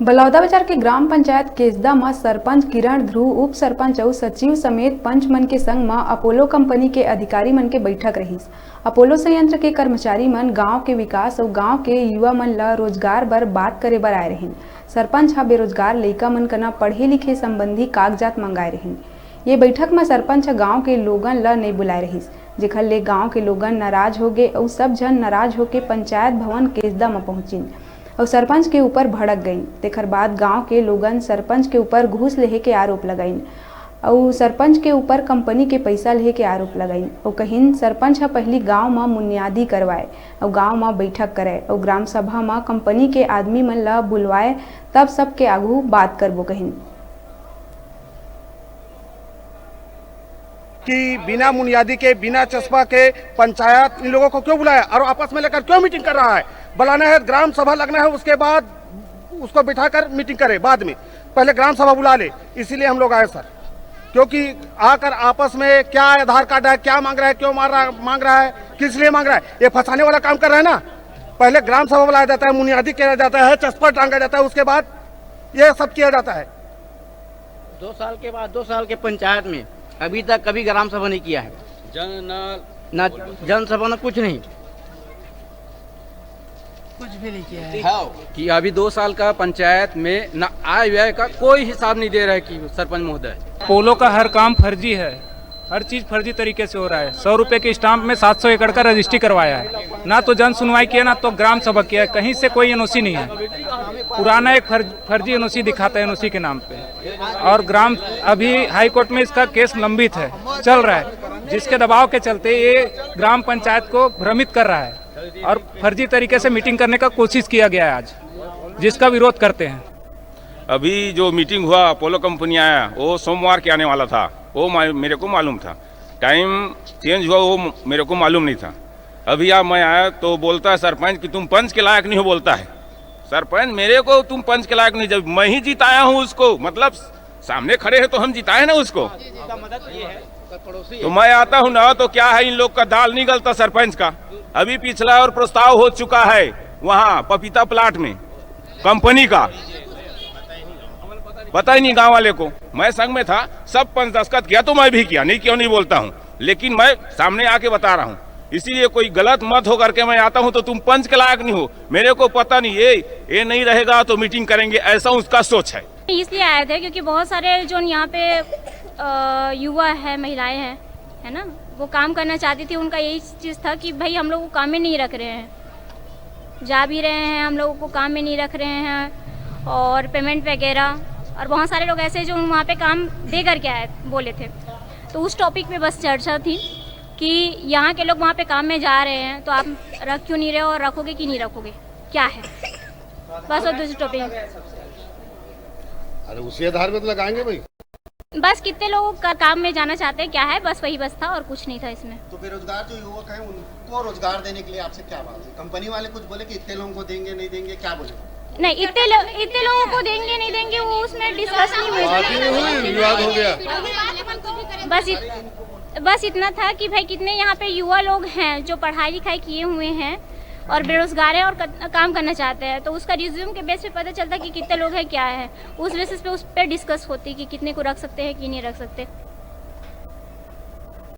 बलौदा बाजार के ग्राम पंचायत केसदा में सरपंच किरण ध्रुव, उप सरपंच और सचिव समेत पंच मन के संग में अपोलो कंपनी के अधिकारी मन के बैठक रहीस। अपोलो संयंत्र के कर्मचारी मन गांव के विकास और गांव के युवा मन ला रोजगार बर बात करे बर आए रहीन। सरपंच हा बेरोजगार लइका मन कना पढ़े लिखे संबंधी कागजात मंगाए रहीन। ये बैठक में सरपंच गांव के लोगन ला नहीं बुलाए रहीस, जेखर ले गांव के लोगन नाराज हो गए और सब जन नाराज होके पंचायत भवन केसदा में पहुंचिन और सरपंच के ऊपर भड़क गई। तेखर बाद गांव के लोगन सरपंच के ऊपर घूस लेहे के आरोप लगाइन और सरपंच के ऊपर कंपनी के पैसा लेहे के आरोप लगाइन और कहिन सरपंच हा पहली गांव में बुनियादी करवाए और गांव में बैठक करे और ग्राम सभा में कंपनी के आदमी मन ला बुलवाए, तब सबके आगू बात करबो कहिन। कि बिना बुनियादी के बिना चस्पा के पंचायत इन लोगों को क्यों बुलाया और आपस में लेकर क्यों मीटिंग कर रहा है? बुलाना है, ग्राम सभा लगना है, उसके बाद उसको बिठाकर मीटिंग करे, बाद में पहले ग्राम सभा बुला ले। इसीलिए हम लोग आए सर, क्योंकि आकर आपस में क्या आधार कार्ड है, क्या मांग रहा है, क्यों मांग रहा है, किस लिए मांग रहा है, ये फंसाने वाला काम कर रहा है ना। पहले ग्राम सभा बुलाया जाता है, बुनियादी किया जाता है, चस्पा टांगा जाता है, उसके बाद ये सब किया जाता है। 2 साल के बाद 2 साल के पंचायत में अभी तक कभी ग्राम सभा नहीं किया है, ना जनसभा ना कुछ नहीं, कुछ भी नहीं किया है कि अभी 2 साल का पंचायत में न आय व्यय का कोई हिसाब नहीं दे रहा है कि सरपंच महोदय। पोलो का हर काम फर्जी है, हर चीज फर्जी तरीके से हो रहा है। 100 रुपए के स्टाम्प में 700 एकड़ का रजिस्ट्री करवाया है, ना तो जन सुनवाई किया ना तो ग्राम सभा किया, कहीं से कोई एनओसी नहीं है। पुराना एक फर्जी एनओसी दिखाता है एनओसी के नाम पे, और ग्राम अभी हाई कोर्ट में इसका केस लंबित है, चल रहा है, जिसके दबाव के चलते ये ग्राम पंचायत को भ्रमित कर रहा है और फर्जी तरीके से मीटिंग करने का कोशिश किया गया है आज, जिसका विरोध करते हैं। अभी जो मीटिंग हुआ अपोलो कंपनी आया, वो सोमवार के आने वाला था, वो मेरे को मालूम था। टाइम चेंज हुआ वो मेरे को मालूम नहीं था। अभी आप मैं आया तो बोलता है सरपंच कि तुम पंच के लायक नहीं हो। बोलता है सरपंच मेरे को तुम पंच के लायक नहीं, जब मैं ही जिताया हूँ उसको, मतलब सामने खड़े हैं तो हम जिताए ना उसको। तो मैं आता हूँ ना तो क्या है, इन लोग का दाल नहीं गलता सरपंच का। अभी पिछला और प्रस्ताव हो चुका है वहाँ पपीता प्लाट में कंपनी का, पता ही नहीं गांव वाले को। मैं संघ में था, सब पंच दस्तखत किया तो मैं भी किया, नहीं क्यों नहीं बोलता हूँ, लेकिन मैं सामने आके बता रहा हूँ। इसीलिए कोई गलत मत हो करके मैं आता हूँ तो तुम पंच के लायक नहीं हो, मेरे को पता नहीं, ये नहीं रहेगा तो मीटिंग करेंगे, ऐसा उसका सोच है। इसलिए आए थे क्योंकि बहुत सारे जो यहाँ पे युवा है, महिलाएं हैं, है ना, वो काम करना चाहती थी। उनका यही चीज़ था कि भाई हम लोग को काम में नहीं रख रहे हैं, जा भी रहे हैं, हम लोगों को काम में नहीं रख रहे हैं और पेमेंट वगैरह। और बहुत सारे लोग ऐसे जो वहाँ पे काम दे करके आए बोले थे, तो उस टॉपिक पे बस चर्चा थी कि यहाँ के लोग वहाँ पे काम में जा रहे हैं तो आप रख क्यों नहीं रहे हो और रखोगे कि नहीं रखोगे, क्या है, बस। और दूसरी टॉपिक, अरे उसी आधार पे तो लगाएंगे भाई, बस कितने लोग का काम में जाना चाहते हैं, क्या है, बस वही बस था और कुछ नहीं था इसमें। तो बेरोजगार जो युवक हैं उनको रोजगार देने के लिए आपसे क्या बात है? कंपनी वाले कुछ बोले कि इतने लोगों को देंगे नहीं देंगे, क्या बोले? नहीं, इतने लोगों को देंगे नहीं देंगे वो उसमें डिस्कस नहीं हुई, विवाद हो गया। बस इतना था कि भाई कितने यहाँ पे युवा लोग हैं जो पढ़ाई लिखाई किए हुए हैं और बेरोजगार हैं और काम करना चाहते हैं, तो उसका रिज्यूम के बेस पे पता चलता कि कितने लोग हैं, क्या है, उस बेसिस पे उस पर डिस्कस होती कि कितने को रख सकते हैं कि नहीं रख सकते।